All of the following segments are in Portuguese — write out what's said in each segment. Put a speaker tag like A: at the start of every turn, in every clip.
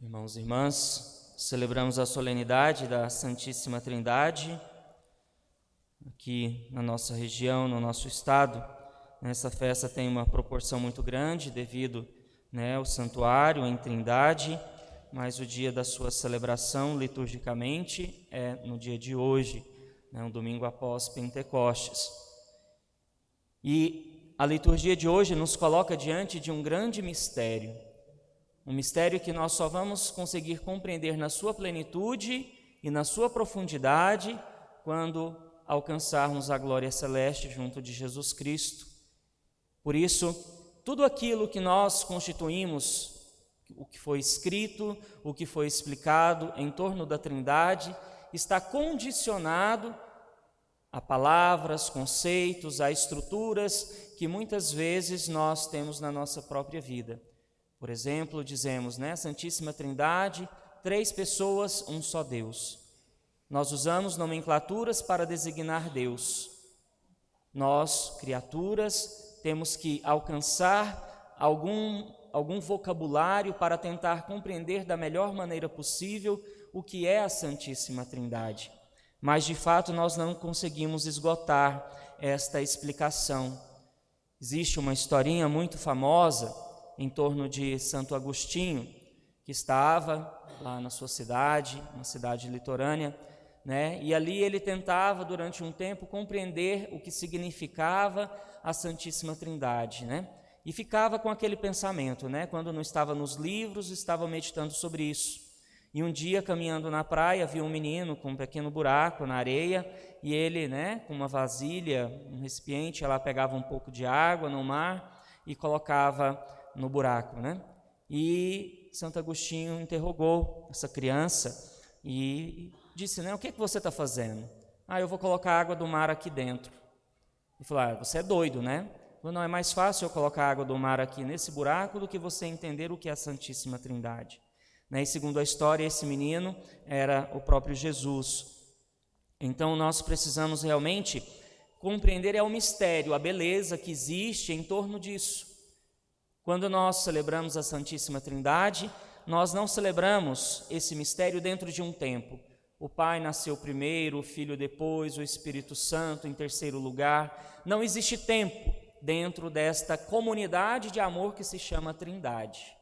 A: Irmãos e irmãs, celebramos a solenidade da Santíssima Trindade aqui na nossa região, no nosso estado. Essa festa tem uma proporção muito grande devido ao santuário em Trindade, mas o dia da sua celebração liturgicamente é no dia de hoje, um domingo após Pentecostes. E a liturgia de hoje nos coloca diante de um grande mistério, um mistério que nós só vamos conseguir compreender na sua plenitude e na sua profundidade quando alcançarmos a glória celeste junto de Jesus Cristo. Por isso, tudo aquilo que nós constituímos, o que foi escrito, o que foi explicado em torno da Trindade, está condicionado a palavras, conceitos, a estruturas que muitas vezes nós temos na nossa própria vida. Por exemplo, dizemos, Santíssima Trindade, 3 pessoas, um só Deus. Nós usamos nomenclaturas para designar Deus. Nós, criaturas, temos que alcançar algum vocabulário para tentar compreender da melhor maneira possível o que é a Santíssima Trindade. Mas, de fato, nós não conseguimos esgotar esta explicação. Existe uma historinha muito famosa em torno de Santo Agostinho, que estava lá na sua cidade, uma cidade litorânea, e ali ele tentava, durante um tempo, compreender o que significava a Santíssima Trindade, e ficava com aquele pensamento, quando não estava nos livros, estava meditando sobre isso. E um dia, caminhando na praia, viu um menino com um pequeno buraco na areia, e ele, com uma vasilha, um recipiente, ela pegava um pouco de água no mar e colocava no buraco, E Santo Agostinho interrogou essa criança e disse, o que é que você está fazendo? Eu vou colocar água do mar aqui dentro. Ele falou, você é doido, Falou, não, é mais fácil eu colocar água do mar aqui nesse buraco do que você entender o que é a Santíssima Trindade. E segundo a história, esse menino era o próprio Jesus. Então nós precisamos realmente compreender o mistério, a beleza que existe em torno disso. Quando nós celebramos a Santíssima Trindade, nós não celebramos esse mistério dentro de um tempo. O Pai nasceu primeiro, o Filho depois, o Espírito Santo em terceiro lugar. Não existe tempo dentro desta comunidade de amor que se chama Trindade.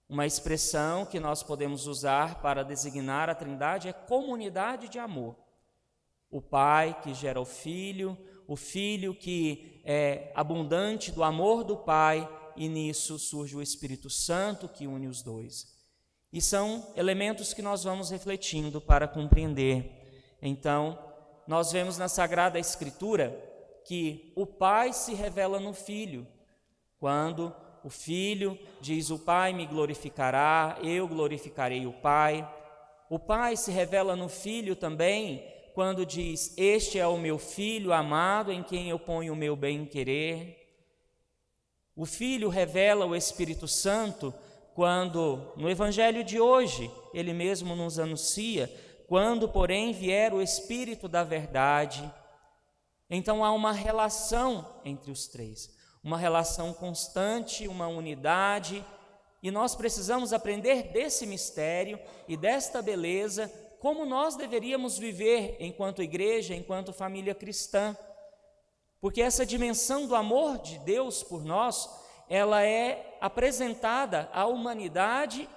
A: Uma expressão que nós podemos usar para designar a Trindade é comunidade de amor. O Pai que gera o Filho que é abundante do amor do Pai, e nisso surge o Espírito Santo que une os dois. E são elementos que nós vamos refletindo para compreender. Então, nós vemos na Sagrada Escritura que o Pai se revela no Filho. Quando o Filho diz, o Pai me glorificará, eu glorificarei o Pai. O Pai se revela no Filho também, quando diz, este é o meu Filho amado, em quem eu ponho o meu bem-querer. O Filho revela o Espírito Santo quando, no Evangelho de hoje, ele mesmo nos anuncia, quando, porém, vier o Espírito da verdade. Então há uma relação entre os três, uma relação constante, uma unidade, e nós precisamos aprender desse mistério e desta beleza, como nós deveríamos viver enquanto igreja, enquanto família cristã. Porque essa dimensão do amor de Deus por nós, ela é apresentada à humanidade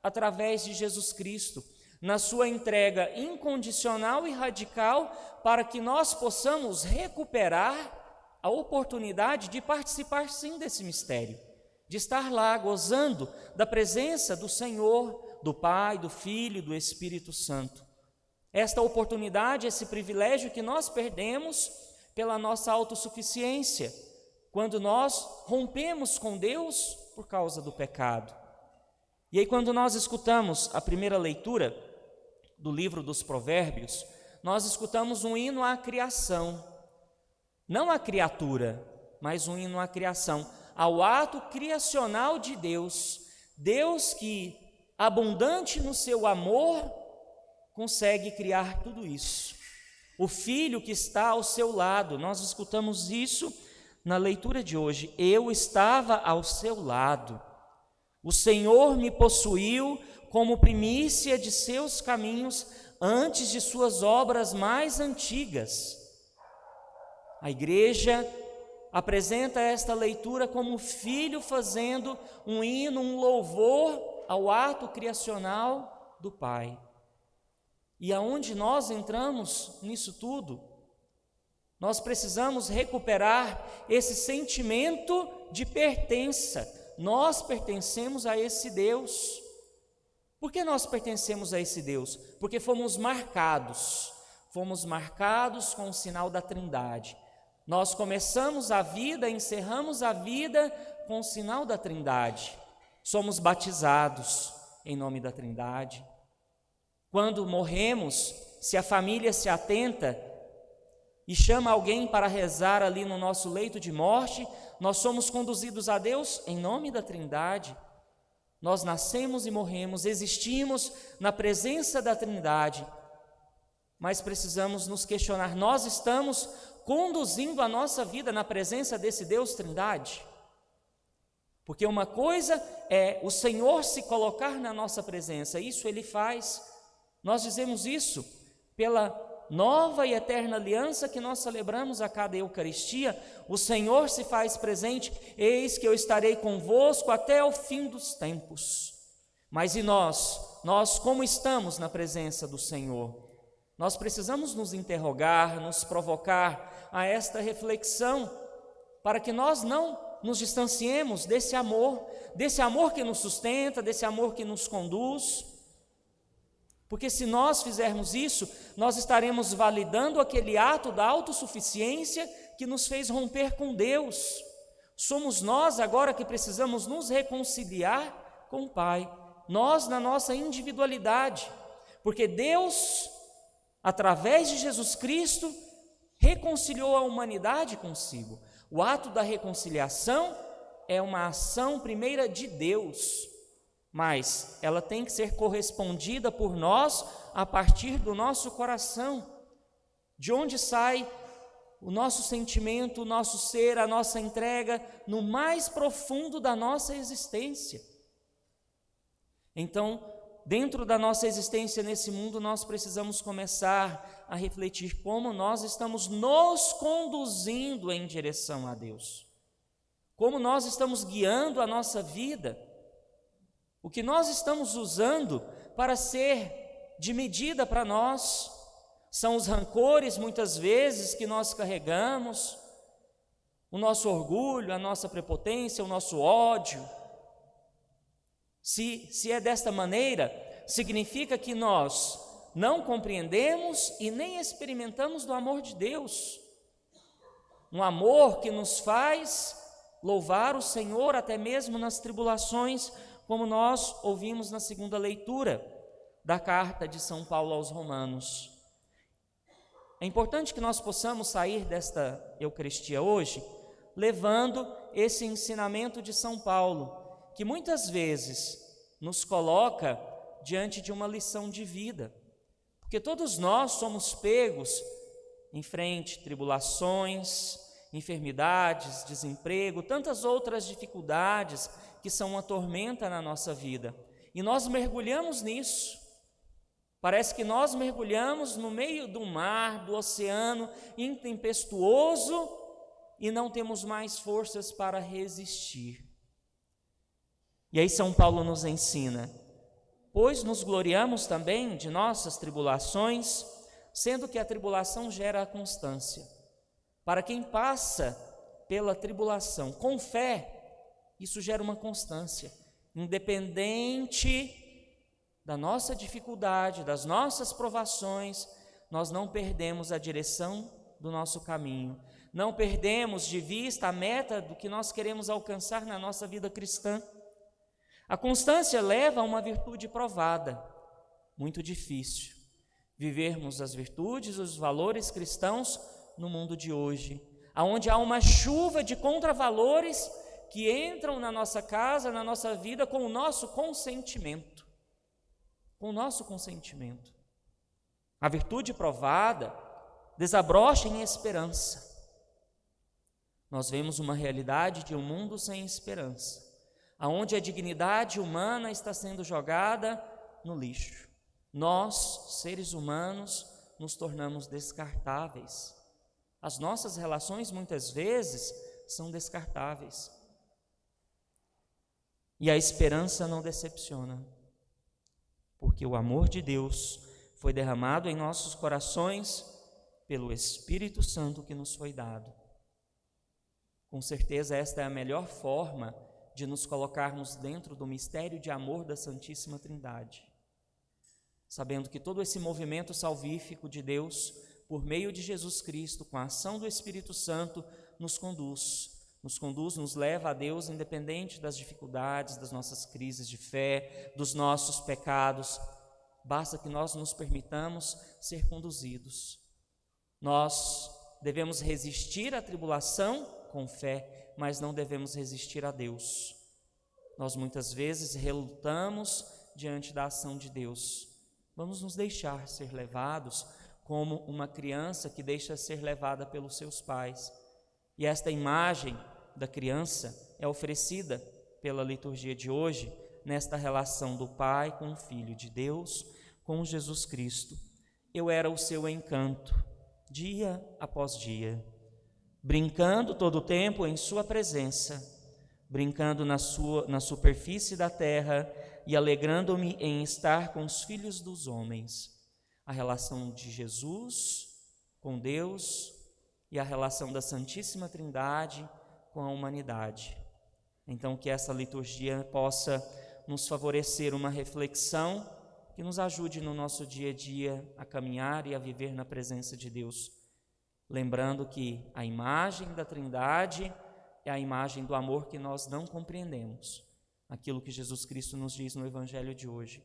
A: através de Jesus Cristo, na sua entrega incondicional e radical, para que nós possamos recuperar a oportunidade de participar sim desse mistério, de estar lá gozando da presença do Senhor, do Pai, do Filho e do Espírito Santo. Esta oportunidade, esse privilégio que nós perdemos pela nossa autossuficiência, quando nós rompemos com Deus por causa do pecado. E aí, quando nós escutamos a primeira leitura do livro dos Provérbios, nós escutamos um hino à criação, não à criatura, mas um hino à criação, ao ato criacional de Deus. Deus que, abundante no seu amor, consegue criar tudo isso. O Filho que está ao seu lado, nós escutamos isso na leitura de hoje. Eu estava ao seu lado, o Senhor me possuiu como primícia de seus caminhos antes de suas obras mais antigas. A igreja apresenta esta leitura como o filho fazendo um hino, um louvor ao ato criacional do Pai. E aonde nós entramos nisso tudo? Nós precisamos recuperar esse sentimento de pertença. Nós pertencemos a esse Deus. Por que nós pertencemos a esse Deus? Porque fomos marcados com o sinal da Trindade. Nós começamos a vida, encerramos a vida com o sinal da Trindade. Somos batizados em nome da Trindade. Quando morremos, se a família se atenta e chama alguém para rezar ali no nosso leito de morte, nós somos conduzidos a Deus em nome da Trindade. Nós nascemos e morremos, existimos na presença da Trindade, mas precisamos nos questionar: nós estamos conduzindo a nossa vida na presença desse Deus Trindade? Porque uma coisa é o Senhor se colocar na nossa presença, isso Ele faz. Nós dizemos isso pela nova e eterna aliança que nós celebramos a cada Eucaristia. O Senhor se faz presente: eis que eu estarei convosco até o fim dos tempos. Mas e nós? Nós como estamos na presença do Senhor? Nós precisamos nos interrogar, nos provocar a esta reflexão, para que nós não nos distanciemos desse amor que nos sustenta, desse amor que nos conduz. Porque se nós fizermos isso, nós estaremos validando aquele ato da autossuficiência que nos fez romper com Deus. Somos nós agora que precisamos nos reconciliar com o Pai, nós na nossa individualidade, porque Deus, através de Jesus Cristo, reconciliou a humanidade consigo. O ato da reconciliação é uma ação primeira de Deus, mas ela tem que ser correspondida por nós a partir do nosso coração, de onde sai o nosso sentimento, o nosso ser, a nossa entrega no mais profundo da nossa existência. Então, dentro da nossa existência nesse mundo, nós precisamos começar a refletir como nós estamos nos conduzindo em direção a Deus, como nós estamos guiando a nossa vida, o que nós estamos usando para ser de medida para nós. São os rancores, muitas vezes, que nós carregamos, o nosso orgulho, a nossa prepotência, o nosso ódio. Se é desta maneira, significa que nós não compreendemos e nem experimentamos do amor de Deus, um amor que nos faz louvar o Senhor até mesmo nas tribulações, como nós ouvimos na segunda leitura da carta de São Paulo aos Romanos. É importante que nós possamos sair desta Eucaristia hoje levando esse ensinamento de São Paulo, que muitas vezes nos coloca diante de uma lição de vida, porque todos nós somos pegos em frente a tribulações, enfermidades, desemprego, tantas outras dificuldades que são uma tormenta na nossa vida, e nós mergulhamos nisso. Parece que nós mergulhamos no meio do mar, do oceano intempestuoso, e não temos mais forças para resistir. E aí São Paulo nos ensina: pois nos gloriamos também de nossas tribulações, sendo que a tribulação gera a constância. Para quem passa pela tribulação com fé, isso gera uma constância, independente da nossa dificuldade, das nossas provações, nós não perdemos a direção do nosso caminho, não perdemos de vista a meta do que nós queremos alcançar na nossa vida cristã. A constância leva a uma virtude provada, muito difícil, vivermos as virtudes, os valores cristãos no mundo de hoje, onde há uma chuva de contravalores que entram na nossa casa, na nossa vida, com o nosso consentimento. Com o nosso consentimento. A virtude provada desabrocha em esperança. Nós vemos uma realidade de um mundo sem esperança, onde a dignidade humana está sendo jogada no lixo. Nós, seres humanos, nos tornamos descartáveis. As nossas relações, muitas vezes, são descartáveis. E a esperança não decepciona, porque o amor de Deus foi derramado em nossos corações pelo Espírito Santo que nos foi dado. Com certeza esta é a melhor forma de nos colocarmos dentro do mistério de amor da Santíssima Trindade, sabendo que todo esse movimento salvífico de Deus, por meio de Jesus Cristo, com a ação do Espírito Santo, nos leva a Deus, independente das dificuldades, das nossas crises de fé, dos nossos pecados. Basta que nós nos permitamos ser conduzidos. Nós devemos resistir à tribulação com fé, mas não devemos resistir a Deus. Nós muitas vezes relutamos diante da ação de Deus. Vamos nos deixar ser levados como uma criança que deixa ser levada pelos seus pais. E esta imagem da criança é oferecida pela liturgia de hoje, nesta relação do Pai com o Filho de Deus, com Jesus Cristo. Eu era o seu encanto, dia após dia, brincando todo o tempo em sua presença, brincando na superfície da terra e alegrando-me em estar com os filhos dos homens. A relação de Jesus com Deus e a relação da Santíssima Trindade com a humanidade. Então, que essa liturgia possa nos favorecer uma reflexão que nos ajude no nosso dia a dia a caminhar e a viver na presença de Deus, lembrando que a imagem da Trindade é a imagem do amor que nós não compreendemos, aquilo que Jesus Cristo nos diz no Evangelho de hoje.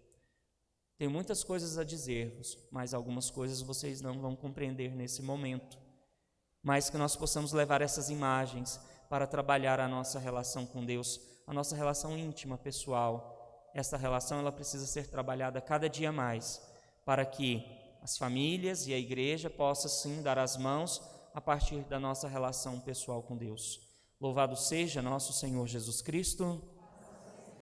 A: Tenho muitas coisas a dizer-vos, mas algumas coisas vocês não vão compreender nesse momento, mas que nós possamos levar essas imagens para trabalhar a nossa relação com Deus, a nossa relação íntima, pessoal. Essa relação ela precisa ser trabalhada cada dia mais, para que as famílias e a igreja possam sim dar as mãos a partir da nossa relação pessoal com Deus. Louvado seja nosso Senhor Jesus Cristo.